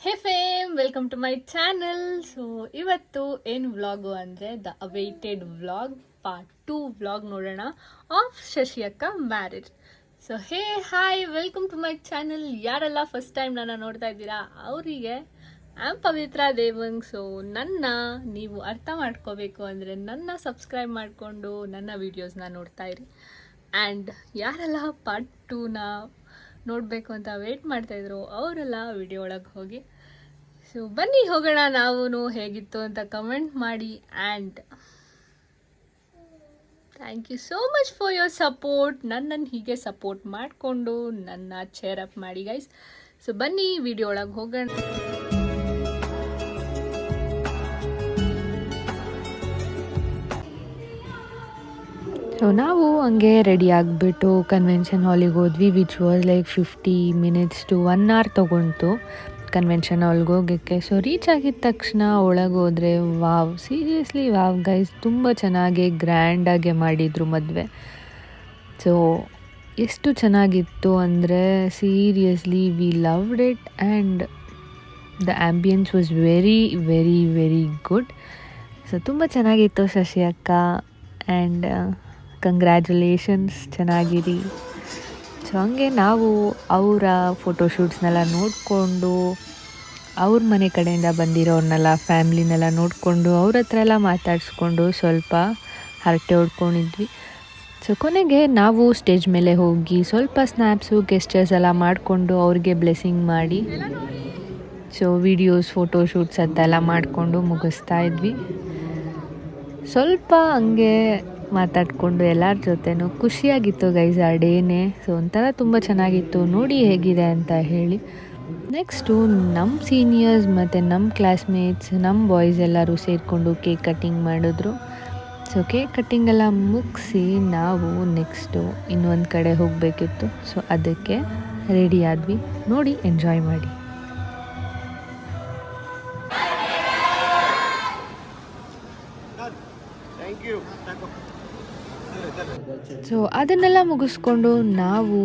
Hey fam, welcome to my channel. So ಇವತ್ತು ಏನು vlog ಅಂದರೆ the awaited vlog part 2 vlog ನೋಡೋಣ of Shashi ಅಕ್ಕ marriage. So hey hi, welcome to my channel. ಯಾರೆಲ್ಲ first time ನನ್ನ ನೋಡ್ತಾ ಇದ್ದೀರಾ ಅವರಿಗೆ ಆಮ್ ಪವಿತ್ರ ದೇವಂಗ್. ಸೊ ನನ್ನ ನೀವು ಅರ್ಥ ಮಾಡ್ಕೋಬೇಕು ಅಂದರೆ ನನ್ನ ಸಬ್ಸ್ಕ್ರೈಬ್ ಮಾಡಿಕೊಂಡು ನನ್ನ ವೀಡಿಯೋಸ್ನ ನೋಡ್ತಾ ಇರಿ. ಆ್ಯಂಡ್ ಯಾರೆಲ್ಲ ಪಾರ್ಟ್ 2ನ ನೋಡಬೇಕು ಅಂತ ವೇಟ್ ಮಾಡ್ತಾಯಿದ್ರು ಅವರೆಲ್ಲ ವಿಡಿಯೋ ಒಳಗೆ ಹೋಗಿ. ಸೊ ಬನ್ನಿ ಹೋಗೋಣ, ನಾವು ಹೇಗಿತ್ತು ಅಂತ ಕಮೆಂಟ್ ಮಾಡಿ. And thank you so much for your support. ನನ್ನನ್ನು ಹೀಗೆ ಸಪೋರ್ಟ್ ಮಾಡಿಕೊಂಡು ನನ್ನ ಚೇರ್ ಅಪ್ ಮಾಡಿ ಗೈಸ್. ಸೊ ಬನ್ನಿ ವಿಡಿಯೋ ಒಳಗೆ ಹೋಗೋಣ. ಸೊ ನಾವು ಹಂಗೆ ರೆಡಿ ಆಗಿಬಿಟ್ಟು ಕನ್ವೆನ್ಷನ್ ಹಾಲಿಗೆ ಹೋದ್ವಿ, which was like 50 minutes to 1 hour ತೊಗೊಂತು ಕನ್ವೆನ್ಷನ್ ಹಾಲ್ಗೆ ಹೋಗೋಕ್ಕೆ. ಸೊ ರೀಚ್ ಆಗಿದ ತಕ್ಷಣ ಒಳಗೆ ಹೋದರೆ ವಾವ್, ಸೀರಿಯಸ್ಲಿ ವಾವ್ ಗೈಸ್, ತುಂಬ ಚೆನ್ನಾಗಿ ಗ್ರ್ಯಾಂಡಾಗೆ ಮಾಡಿದರು ಮದುವೆ. ಸೊ ಎಷ್ಟು ಚೆನ್ನಾಗಿತ್ತು ಅಂದರೆ seriously we loved it. And the ambience was very very very good. So ತುಂಬ ಚೆನ್ನಾಗಿತ್ತು ಶಶಿ ಅಕ್ಕ. And congratulations, Channagiri. ಸೊ ಹಂಗೆ ನಾವು ಅವರ ಫೋಟೋಶೂಟ್ಸ್ನೆಲ್ಲ ನೋಡಿಕೊಂಡು, ಅವ್ರ ಮನೆ ಕಡೆಯಿಂದ ಬಂದಿರೋರ್ನೆಲ್ಲ ಫ್ಯಾಮ್ಲಿನೆಲ್ಲ ನೋಡಿಕೊಂಡು ಅವ್ರ ಹತ್ರ ಎಲ್ಲ ಮಾತಾಡಿಸ್ಕೊಂಡು ಸ್ವಲ್ಪ ಹರಟೆ ಹೊಡ್ಕೊಂಡಿದ್ವಿ. ಸೊ ಕೊನೆಗೆ ನಾವು ಸ್ಟೇಜ್ ಮೇಲೆ ಹೋಗಿ ಸ್ವಲ್ಪ ಸ್ನ್ಯಾಪ್ಸು ಗೆಸ್ಟರ್ಸ್ ಎಲ್ಲ ಮಾಡಿಕೊಂಡು ಅವ್ರಿಗೆ ಬ್ಲೆಸ್ಸಿಂಗ್ ಮಾಡಿ, ಸೊ ವಿಡಿಯೋಸ್ ಫೋಟೋಶೂಟ್ಸ್ ಅಂತೆಲ್ಲ ಮಾಡಿಕೊಂಡು ಮುಗಿಸ್ತಾ ಇದ್ವಿ. ಸ್ವಲ್ಪ ಹಂಗೆ ಮಾತಾಡಿಕೊಂಡು ಎಲ್ಲರ ಜೊತೆನೂ ಖುಷಿಯಾಗಿತ್ತು ಗೈಸ್ ಆ ಡೇನೇ. ಸೊ ಒಂಥರ ತುಂಬ ಚೆನ್ನಾಗಿತ್ತು, ನೋಡಿ ಹೇಗಿದೆ ಅಂತ ಹೇಳಿ. ನೆಕ್ಸ್ಟು ನಮ್ಮ ಸೀನಿಯರ್ಸ್ ಮತ್ತು ನಮ್ಮ ಕ್ಲಾಸ್ಮೇಟ್ಸ್, ನಮ್ಮ ಬಾಯ್ಸ್ ಎಲ್ಲರೂ ಸೇರಿಕೊಂಡು ಕೇಕ್ ಕಟ್ಟಿಂಗ್ ಮಾಡಿದ್ರು. ಸೊ ಕೇಕ್ ಕಟ್ಟಿಂಗ್ ಎಲ್ಲ ಮುಗಿಸಿ ನಾವು ನೆಕ್ಸ್ಟು ಇನ್ನೊಂದು ಕಡೆ ಹೋಗಬೇಕಿತ್ತು. ಸೊ ಅದಕ್ಕೆ ರೆಡಿ ಆದ್ವಿ, ನೋಡಿ ಎಂಜಾಯ್ ಮಾಡಿ. ಸೊ ಅದನ್ನೆಲ್ಲ ಮುಗಿಸ್ಕೊಂಡು ನಾವು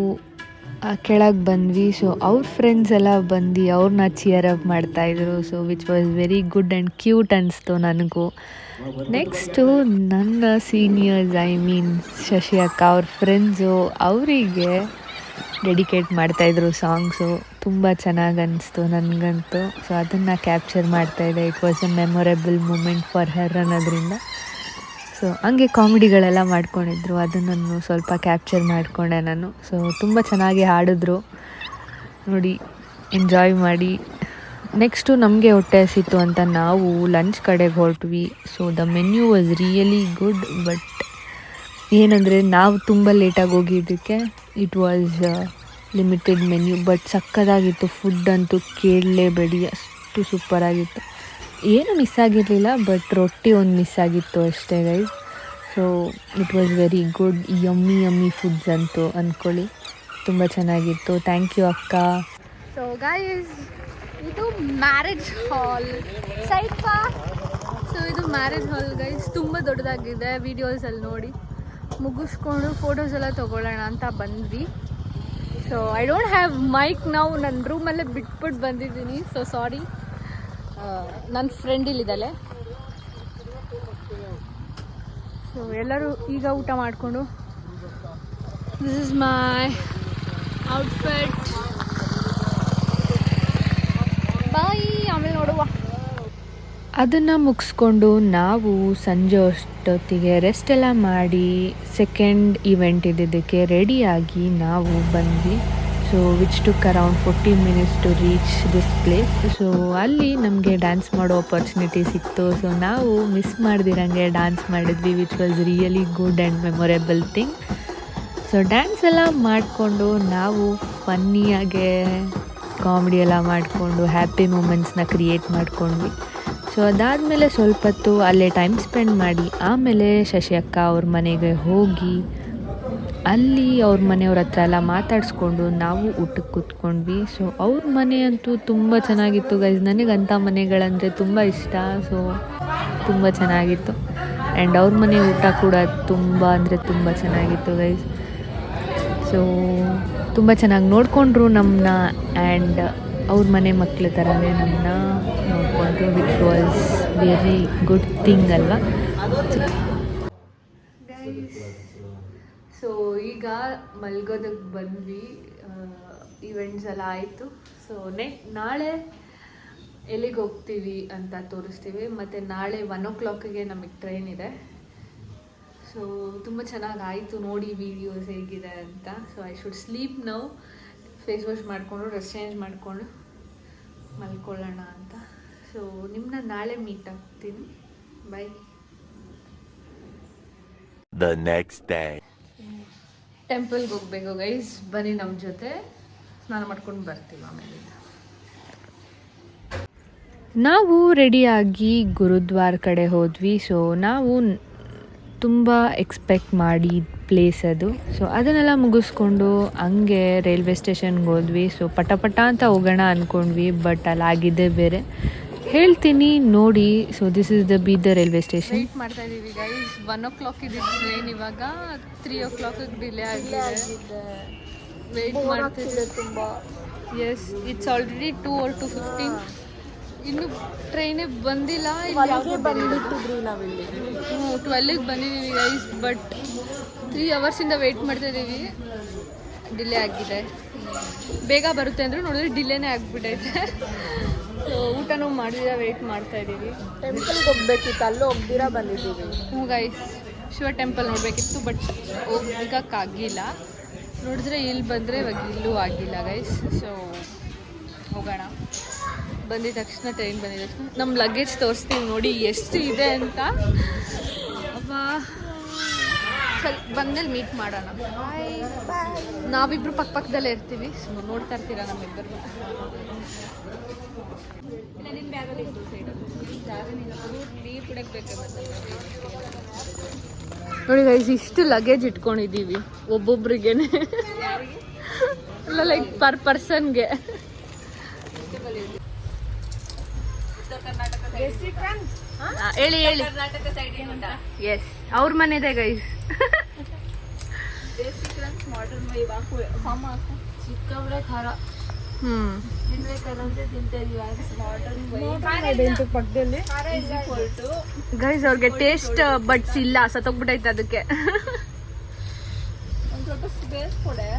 ಕೆಳಗೆ ಬಂದ್ವಿ. ಸೊ ಅವ್ರ ಫ್ರೆಂಡ್ಸ್ ಎಲ್ಲ ಬಂದು ಅವ್ರನ್ನ ಚಿಯರ್ ಅಪ್ ಮಾಡ್ತಾಯಿದ್ರು. So which was very good and cute ಅನಿಸ್ತು ನನಗೂ. ನೆಕ್ಸ್ಟು ನನ್ನ ಸೀನಿಯರ್ಸ್, ಐ ಮೀನ್ ಶಶಿ ಅಕ್ಕ ಅವ್ರ ಫ್ರೆಂಡ್ಸು ಅವರಿಗೆ ಡೆಡಿಕೇಟ್ ಮಾಡ್ತಾಯಿದ್ರು ಸಾಂಗ್ಸು. ತುಂಬ ಚೆನ್ನಾಗಿ ಅನ್ನಿಸ್ತು ನನಗಂತೂ. ಸೊ ಅದನ್ನು ಕ್ಯಾಪ್ಚರ್ ಮಾಡ್ತಾಯಿದ್ದೆ. It was a memorable moment for her ಅನ್ನೋದ್ರಿಂದ. ಸೊ ಹಂಗೆ ಕಾಮಿಡಿಗಳೆಲ್ಲ ಮಾಡ್ಕೊಂಡಿದ್ರು, ಅದನ್ನು ಸ್ವಲ್ಪ ಕ್ಯಾಪ್ಚರ್ ಮಾಡಿಕೊಂಡೆ ನಾನು. ಸೊ ತುಂಬ ಚೆನ್ನಾಗಿ ಹಾಡಿದ್ರು, ನೋಡಿ ಎಂಜಾಯ್ ಮಾಡಿ. ನೆಕ್ಸ್ಟು ನಮಗೆ ಹೊಟ್ಟೆ ಹಸಿತ್ತು ಅಂತ ನಾವು ಲಂಚ್ ಕಡೆಗೆ ಹೊರಟ್ವಿ. So the menu was really good. But ಏನಂದರೆ ನಾವು ತುಂಬ ಲೇಟಾಗಿ ಹೋಗಿದ್ದಕ್ಕೆ it was limited menu. But ಸಕ್ಕತ್ತಾಗಿತ್ತು ಫುಡ್ ಅಂತೂ, ಕೇಳಲೇಬೇಡಿ, ಅಷ್ಟು ಸೂಪರಾಗಿತ್ತು. ಏನು ಮಿಸ್ ಆಗಿರಲಿಲ್ಲ, ಬಟ್ ರೊಟ್ಟಿ ಒಂದು ಮಿಸ್ ಆಗಿತ್ತು ಅಷ್ಟೇ guys. So it was very good, yummy foods ಅಂತೂ ಅಂದ್ಕೊಳ್ಳಿ. ತುಂಬ ಚೆನ್ನಾಗಿತ್ತು. ಥ್ಯಾಂಕ್ ಯು ಅಕ್ಕ. ಸೊ ಗೈಸ್, ಇದು ಮ್ಯಾರೇಜ್ ಹಾಲ್ ಸೈಫಾ. ಸೊ ಇದು ಮ್ಯಾರೇಜ್ ಹಾಲ್ ಗೈಸ್, ತುಂಬ ದೊಡ್ಡದಾಗಿದೆ. ವೀಡಿಯೋಸಲ್ಲಿ ನೋಡಿ ಮುಗಿಸ್ಕೊಂಡು ಫೋಟೋಸ್ ಎಲ್ಲ ತೊಗೊಳ್ಳೋಣ ಅಂತ ಬಂದ್ವಿ. So I don't have mic ನಾವು, ನನ್ನ ರೂಮಲ್ಲೇ ಬಿಟ್ಬಿಟ್ಟು ಬಂದಿದ್ದೀನಿ. ಸೊ ಸಾರಿ, ನನ್ನ ಫ್ರೆಂಡ್ ಇಲ್ಲಿದ್ದಾಳೆ. ಸೊ ಎಲ್ಲರೂ ಈಗ ಊಟ ಮಾಡಿಕೊಂಡು, ದಿಸ್ ಇಸ್ ಮೈ ಔಟ್ಫಿಟ್. ಬಾಯ್, ಆಮೇಲೆ ನೋಡುವ. ಅದನ್ನು ಮುಗಿಸ್ಕೊಂಡು ನಾವು ಸಂಜೆ ಅಷ್ಟೊತ್ತಿಗೆ ರೆಸ್ಟ್ ಎಲ್ಲ ಮಾಡಿ ಸೆಕೆಂಡ್ ಇವೆಂಟ್ ಇದ್ದಿದ್ದಕ್ಕೆ ರೆಡಿಯಾಗಿ ನಾವು ಬಂದ್ವಿ. So which took around 40 minutes to reach this place. So ಅಲ್ಲಿ ನಮಗೆ ಡ್ಯಾನ್ಸ್ ಮಾಡೋ ಆಪರ್ಚುನಿಟಿ ಸಿಕ್ತು. ಸೊ ನಾವು ಮಿಸ್ ಮಾಡ್ದಿರಂಗೆ ಡ್ಯಾನ್ಸ್ ಮಾಡಿದ್ವಿ, which was really good and memorable thing. So dance ಎಲ್ಲ ಮಾಡಿಕೊಂಡು ನಾವು ಫನ್ನಿಯಾಗೆ ಕಾಮಿಡಿ ಎಲ್ಲ ಮಾಡಿಕೊಂಡು ಹ್ಯಾಪಿ ಮೂಮೆಂಟ್ಸ್ನ ಕ್ರಿಯೇಟ್ ಮಾಡ್ಕೊಂಡ್ವಿ. ಸೊ ಅದಾದಮೇಲೆ ಸ್ವಲ್ಪ ಹೊತ್ತು ಅಲ್ಲೇ ಟೈಮ್ ಸ್ಪೆಂಡ್ ಮಾಡಿ ಆಮೇಲೆ ಶಶಿ ಅಕ್ಕ ಅವ್ರ ಮನೆಗೆ ಹೋಗಿ ಅಲ್ಲಿ ಅವ್ರ ಮನೆಯವ್ರ ಹತ್ರ ಎಲ್ಲ ಮಾತಾಡಿಸ್ಕೊಂಡು ನಾವು ಊಟಕ್ಕೆ ಕೂತ್ಕೊಂಡ್ವಿ. ಸೊ ಅವ್ರ ಮನೆ ಅಂತೂ ತುಂಬ ಚೆನ್ನಾಗಿತ್ತು ಗೈಸ್. ನನಗಂಥ ಮನೆಗಳಂದರೆ ತುಂಬ ಇಷ್ಟ. ಸೊ ತುಂಬ ಚೆನ್ನಾಗಿತ್ತು. ಆ್ಯಂಡ್ ಅವ್ರ ಮನೆ ಊಟ ಕೂಡ ತುಂಬ ಅಂದರೆ ತುಂಬ ಚೆನ್ನಾಗಿತ್ತು ಗೈಸ್. ಸೊ ತುಂಬ ಚೆನ್ನಾಗಿ ನೋಡಿಕೊಂಡ್ರು ನಮ್ಮನ್ನ. ಆ್ಯಂಡ್ ಅವ್ರ ಮನೆ ಮಕ್ಳ ಥರನೇ ನಮ್ಮನ್ನ ನೋಡಿಕೊಂಡ್ರು, which was very good thing ಅಲ್ವಾ. ಸೊ ಈಗ ಮಲ್ಗೋದಕ್ಕೆ ಬಂದ್ವಿ, ಈವೆಂಟ್ಸ್ ಎಲ್ಲ ಆಯಿತು. ಸೊ ನಾಳೆ ಎಲ್ಲಿಗೆ ಹೋಗ್ತೀವಿ ಅಂತ ತೋರಿಸ್ತೀವಿ. ಮತ್ತು ನಾಳೆ 1 o'clockಗೆ ನಮಗೆ ಟ್ರೈನ್ ಇದೆ. ಸೊ ತುಂಬ ಚೆನ್ನಾಗಾಯಿತು ನೋಡಿ ವೀಡಿಯೋಸ್ ಹೇಗಿದೆ ಅಂತ. So I should sleep now. Face wash ಮಾಡಿಕೊಂಡು ಡ್ರೆಸ್ ಚೇಂಜ್ ಮಾಡಿಕೊಂಡು ಮಲ್ಕೊಳ್ಳೋಣ ಅಂತ. ಸೊ ನಿಮ್ಮನ್ನ ನಾಳೆ ಮೀಟ್ ಆಗ್ತೀನಿ. ಬೈ. The next day. ಟೆಂಪಲ್ಗೆ ಹೋಗ್ಬೇಕು ಗೈಸ್, ಬನ್ನಿ ನಮ್ಮ ಜೊತೆ. ಸ್ನಾನ ಮಾಡ್ಕೊಂಡು ಬರ್ತೀವಿ ಆಮೇಲೆ. ನಾವು ರೆಡಿಯಾಗಿ ಗುರುದ್ವಾರ ಕಡೆ ಹೋದ್ವಿ. ಸೊ ನಾವು ತುಂಬ ಎಕ್ಸ್ಪೆಕ್ಟ್ ಮಾಡಿ ಪ್ಲೇಸ್ ಅದು. ಸೊ ಅದನ್ನೆಲ್ಲ ಮುಗಿಸ್ಕೊಂಡು ಹಂಗೆ ರೈಲ್ವೆ ಸ್ಟೇಷನ್ಗೆ ಹೋದ್ವಿ. ಸೊ ಪಟ ಅಂತ ಹೋಗೋಣ ಅಂದ್ಕೊಂಡ್ವಿ, ಬಟ್ ಅಲ್ಲಾಗಿದೆ ಬೇರೆ. ಹೇಳ್ತೀನಿ ನೋಡಿ. So this is the Bidar railway station. Wait ಮಾಡ್ತಾ ಇದ್ದೀವಿ ಗೈಸ್. 1 o'clock ಇದೆ ಟ್ರೈನ್, ಇವಾಗ 3 o'clock ಡಿಲೇ ಆಗಿದೆ. ವೆಯ್ಟ್ ಮಾಡ್ತಿದ್ದೆ ತುಂಬ. Yes, it's already 2 or 2:15. ಇನ್ನು ಟ್ರೈನೇ ಬಂದಿಲ್ಲ. 12ಗೆ ಬಂದಿದ್ದೀವಿ ಗೈಸ್, ಬಟ್ 3 hours ವೆಯ್ಟ್ ಮಾಡ್ತಾ ಇದ್ದೀವಿ. ಡಿಲೇ ಆಗಿದೆ. ಬೇಗ ಬರುತ್ತೆ ಅಂದರೆ ನೋಡಿದ್ರೆ ಡಿಲೇನೇ ಆಗಿಬಿಟ್ಟೈತೆ. ಸೊ ಊಟನೂ ಮಾಡಿದ ವೆಯ್ಟ್ ಮಾಡ್ತಾ ಇದ್ದೀವಿ. ಟೆಂಪಲ್ಗೆ ಹೋಗ್ಬೇಕಿತ್ತು, ಅಲ್ಲೂ ಹೋಗ್ದಿರಾ ಬಂದಿದ್ದೀವಿ. ಹ್ಞೂ ಗೈಸ್, ಶಿವ ಟೆಂಪಲ್ ನೋಡಬೇಕಿತ್ತು, ಬಟ್ ಹೋಗೋಕ್ಕಾಗಿಲ್ಲ. ನೋಡಿದ್ರೆ ಇಲ್ಲಿ ಬಂದರೆ ಇವಾಗ ಇಲ್ಲೂ ಆಗಿಲ್ಲ ಗೈಸ್. ಸೊ ಹೋಗೋಣ. ಬಂದಿದ ತಕ್ಷಣ ಟ್ರೈನ್ ಬಂದಿದ ತಕ್ಷಣ ನಮ್ಮ ಲಗೇಜ್ ತೋರಿಸ್ತೀವಿ ನೋಡಿ ಎಷ್ಟು ಇದೆ ಅಂತ. ಸ್ವಲ್ಪ ಬಂದಮೇಲೆ ಮೀಟ್ ಮಾಡೋಣ. ನಾವಿಬ್ರು ಪಕ್ಕದಲ್ಲೇ ಇರ್ತೀವಿ. ಸೊ ನೋಡ್ತಾ ಇರ್ತೀರಾ ನಮ್ಮಿಬ್ಬರು. ನೋಡಿ ಗೈಸ್, ಇಷ್ಟು ಲಗೇಜ್ ಇಟ್ಕೊಂಡಿದ್ದೀವಿ ಒಬ್ಬೊಬ್ರಿಗೇನೆ. ಅಲ್ಲ, ಲೈಕ್ ಪರ್ ಪರ್ಸನ್ಗೆ. ಹೇಳಿ ಹೇಳಿ. ಎಸ್, ಅವ್ರ ಮನೆದೆ ಗೈಸ್. ಚಿಕ್ಕವ್ರೆ ಖಾರ ಪಕ್ಕದಲ್ಲಿ ಗೈಸ್, ಅವ್ರಿಗೆ ಟೇಸ್ಟ್ ಬಡ್ಸ್ ಇಲ್ಲ, ಸತ್ತೋಗ್ಬಿಟ್ಟೈತೆ ಅದಕ್ಕೆ. ಒಂದು ಸ್ವಲ್ಪ ಸ್ಪೇಸ್ ಕೊಡೆ.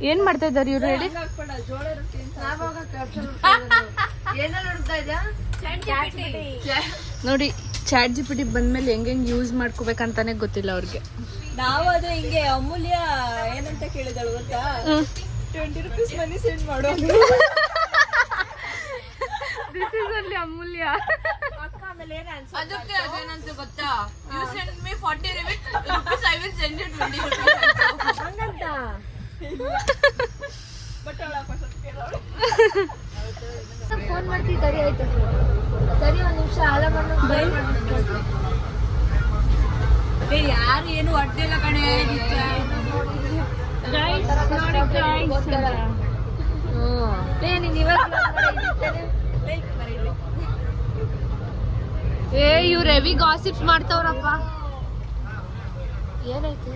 ಏನ್ ಮಾಡ್ತಾ ಇದ್ದಾರೆ ಇವ್ರು ಹೇಳಿ? ನೋಡಿ, ಚಾಟ್ ಜಿಪಿಟಿ ಬಂದ್ಮೇಲೆ ಹೆಂಗೆ ಯೂಸ್ ಮಾಡ್ಕೋಬೇಕಂತಾನೆ ಗೊತ್ತಿಲ್ಲ ಅವ್ರಿಗೆ. ನಾವು ಅದು ಹಿಂಗೆ ಅಮೂಲ್ಯ ಏನಂತ ಕೇಳಿದಳು ಗೊತ್ತಾ, 20 rupees ಮನಿ ಸೆಂಡ್ ಮಾಡೋ. This is only Amulya. ಅದಕ್ಕೆ ಅದೇನಂತ ಗೊತ್ತಾ, you send me 40 rupees, I will send you 20 rupees ಹಂಗಂತ. ಬಟ್ ಫೋನ್ ಮಾಡ್ತೀವಿ, ತಡಿ ಆಯ್ತು, ತಡಿ ಒಂದು ನಿಮಿಷ. ಯಾರು ಏನು ಅಡ್ಡಿಲ್ಲ ಕಣೆ. ಇವ್ರು ಹೆವಿ ಗಾಸಿಪ್ಸ್ ಮಾಡ್ತಾವ್ರಪ್ಪ. ಏನಾಯ್ತು?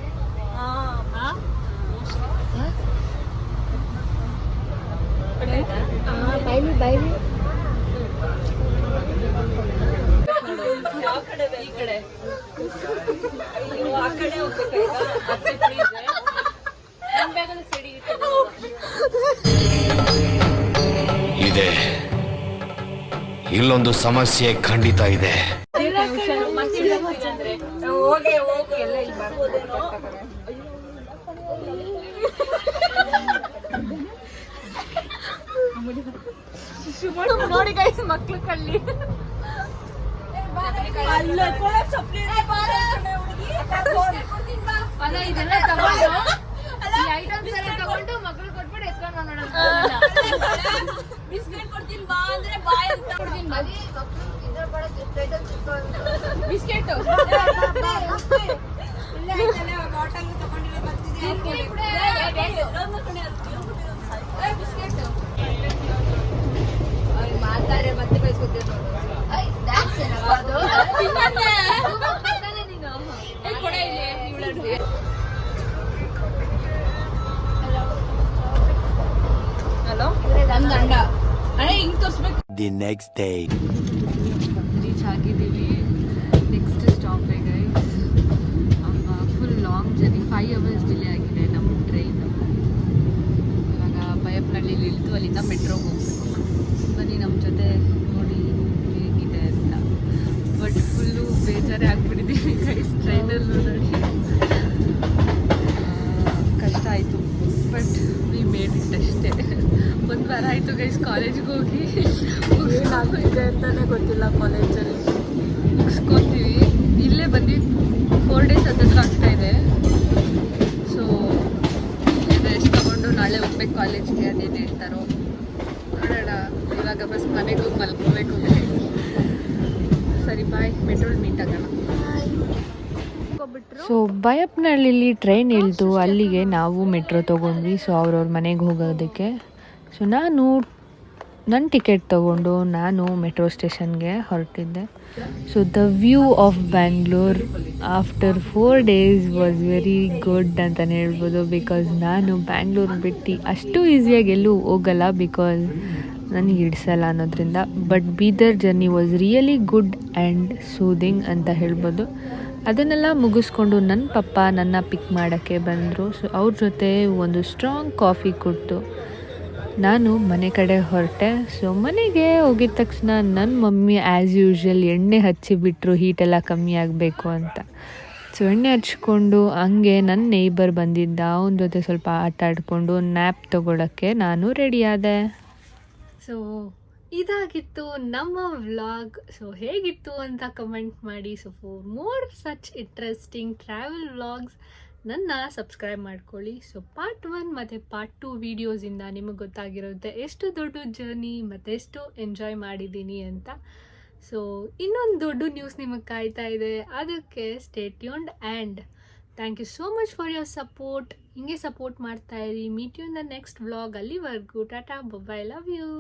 ಬೈಲಿ ಬೈಲಿ. ಯಾವ ಕಡೆ? ಈ ಕಡೆ. ಆ ಕಡೆ ಇದೆ, ಇಲ್ಲೊಂದು ಸಮಸ್ಯೆ ಖಂಡಿತ ಇದೆ. ಹೋಗಿ ಹೋಗಿ ಎಲ್ಲ ಇಲ್ಲಿ ಬರ್ಬೋದೇನೋ. ನೋಡಿ ಗೈಸ್, ಮಕ್ಳು ಕಳ್ಳಿ ಇದೆಲ್ಲ ತಗೊಂಡು ಐಟಮ್ಸ್ ಎಲ್ಲ ತಗೊಂಡು ಮಕ್ಳು ಕೊಟ್ಬಿಟ್ಟು ಎತ್ಕೊಂಡು ನೋಡೋಣ. ಬಿಸ್ಕೆಟ್ ಕೊಡ್ತೀನಿ ಬಾ ಅಂದ್ರೆ ಬಾಯ್ ಅಂತ ಕೊಡ್ತೀನಿ. ಬಿಸ್ಕೆಟ್ ಬಾಟಲ್ ತಗೊಂಡಿರೋ ಬರ್ತಿದ್ದೀನಿ. ಮಾತಾಡ್ರೆ ಮತ್ತೆ ಬಯಸ್ಕೊತೀವಿ ನೋಡು. The next day. ರೀಚ್ ಆಗಿದ್ದೀವಿ. ನೆಕ್ಸ್ಟ್ ಸ್ಟಾಪೇ guys. Full long journey, 5 hours delay ಆಗಿದೆ ನಮ್ಮ ಟ್ರೈನು. ಇವಾಗ ಬೈಯಪ್ಪನಹಳ್ಳಿಲಿ ಇಳಿದು ಅಲ್ಲಿಂದ ಮೆಟ್ರೋಗೆ ಹೋಗ್ಬೇಕು. ಬನ್ನಿ ನಮ್ಮ ಜೊತೆ ನೋಡಿ ಹೇಗಿದೆ ಅಂತ. ಬಟ್ ಫುಲ್ಲು ಬೇಜಾರೇ ಆಗ್ಬಿಟ್ಟಿದ್ದೀವಿ ಗೈಸ್ ಟ್ರೈನಲ್ಲೂ ನೋಡಿ. ಕಷ್ಟ ಆಯಿತು, ಬಟ್ ವಿ ಮೇಡ್ ಇಟ್ ಅಷ್ಟೇ. 1 ವಾರ ಆಯಿತು ಗೈಸ್ ಕಾಲೇಜ್ಗೆ ಹೋಗಿ. ಏನಾಗ್ತಿದೆ ಅಂತಲೇ ಗೊತ್ತಿಲ್ಲ ಕಾಲೇಜಲ್ಲಿ. ಮುಗಿಸ್ಕೊತೀವಿ. ಇಲ್ಲೇ ಬಂದು 4 days ಹತ್ತಿರ ಆಗ್ತಾಯಿದೆ. ಸೊ ರೆಸ್ಟ್ ತಗೊಂಡು ನಾಳೆ ಹೋಗ್ಬೇಕು ಕಾಲೇಜ್ಗೆ, ಅದೇನು ಹೇಳ್ತಾರೋ ನೋಡೋಣ. ಇವಾಗ ಬಸ್ ಮನೆಗೆ ಹೋಗಿ ಮಲ್ಕೋಬೇಕು. ಸರಿ ಬಾಯ್, ಮೆಟ್ರೋಲ್ ಮೀಟ್ ಆಗೋಣ. ಸೊ ಬೈಯಪ್ಪನಹಳ್ಳಿಲಿ ಟ್ರೈನ್ ಇಳಿದು ಅಲ್ಲಿಗೆ ನಾವು ಮೆಟ್ರೋ ತೊಗೊಂಡ್ವಿ. ಸೊ ಅವ್ರವ್ರ ಮನೆಗೆ ಹೋಗೋದಕ್ಕೆ. ಸೊ ನನ್ನ ಟಿಕೆಟ್ ತೊಗೊಂಡು ನಾನು ಮೆಟ್ರೋ ಸ್ಟೇಷನ್ಗೆ ಹೊರಟಿದ್ದೆ. So the view of Bangalore after 4 days was very good ಅಂತಲೇ ಹೇಳ್ಬೋದು. ಬಿಕಾಸ್ ನಾನು ಬ್ಯಾಂಗ್ಳೂರು ಬಿಟ್ಟು ಅಷ್ಟು ಈಸಿಯಾಗಿ ಎಲ್ಲೂ ಹೋಗಲ್ಲ, ಬಿಕಾಸ್ ನನಗೆ ಹಿಡ್ಸಲ್ಲ ಅನ್ನೋದ್ರಿಂದ. But Bidar journey was really good and soothing ಅಂತ ಹೇಳ್ಬೋದು. ಅದನ್ನೆಲ್ಲ ಮುಗಿಸ್ಕೊಂಡು ನನ್ನ ಪಪ್ಪ ನನ್ನ ಪಿಕ್ ಮಾಡೋಕ್ಕೆ ಬಂದರು. ಸೊ ಅವ್ರ ಜೊತೆ ಒಂದು ಸ್ಟ್ರಾಂಗ್ ಕಾಫಿ ಕೊಟ್ಟು ನಾನು ಮನೆ ಕಡೆ ಹೊರಟೆ. ಸೊ ಮನೆಗೆ ಹೋಗಿದ ತಕ್ಷಣ ನನ್ನ ಮಮ್ಮಿ ಆ್ಯಸ್ ಯೂಶ್ವಲ್ ಎಣ್ಣೆ ಹಚ್ಚಿಬಿಟ್ರು, ಹೀಟೆಲ್ಲ ಕಮ್ಮಿ ಆಗಬೇಕು ಅಂತ. ಸೊ ಎಣ್ಣೆ ಹಚ್ಕೊಂಡು ಹಂಗೆ ನನ್ನ ನೇಬರ್ ಬಂದಿದ್ದ, ಅವನ ಜೊತೆ ಸ್ವಲ್ಪ ಆಟ ಆಡಿಕೊಂಡು ನ್ಯಾಪ್ ತೊಗೊಳಕ್ಕೆ ನಾನು ರೆಡಿ ಆದೆ. ಸೊ ಇದಾಗಿತ್ತು ನಮ್ಮ ವ್ಲಾಗ್. ಸೊ ಹೇಗಿತ್ತು ಅಂತ ಕಮೆಂಟ್ ಮಾಡಿ. So for more such interesting travel vlogs ನನ್ನ ಸಬ್ಸ್ಕ್ರೈಬ್ ಮಾಡ್ಕೊಳ್ಳಿ. ಸೊ ಪಾರ್ಟ್ 1 ಮತ್ತು ಪಾರ್ಟ್ 2 ವೀಡಿಯೋಸಿಂದ ನಿಮಗೆ ಗೊತ್ತಾಗಿರುತ್ತೆ ಎಷ್ಟು ದೊಡ್ಡ ಜರ್ನಿ ಮತ್ತು ಎಷ್ಟು ಎಂಜಾಯ್ ಮಾಡಿದ್ದೀನಿ ಅಂತ. ಸೊ ಇನ್ನೊಂದು ದೊಡ್ಡ ನ್ಯೂಸ್ ನಿಮಗೆ ಕಾಯ್ತಾ ಇದೆ, ಅದಕ್ಕೆ stay tuned. And thank you so much for your support. ಹಿಂಗೆ ಸಪೋರ್ಟ್ ಮಾಡ್ತಾಯಿರಿ. Meet you in the next vlog. ಅಲ್ಲಿವರೆಗೂ ಟಾಟಾ, ಬೈ, ಲವ್ ಯು.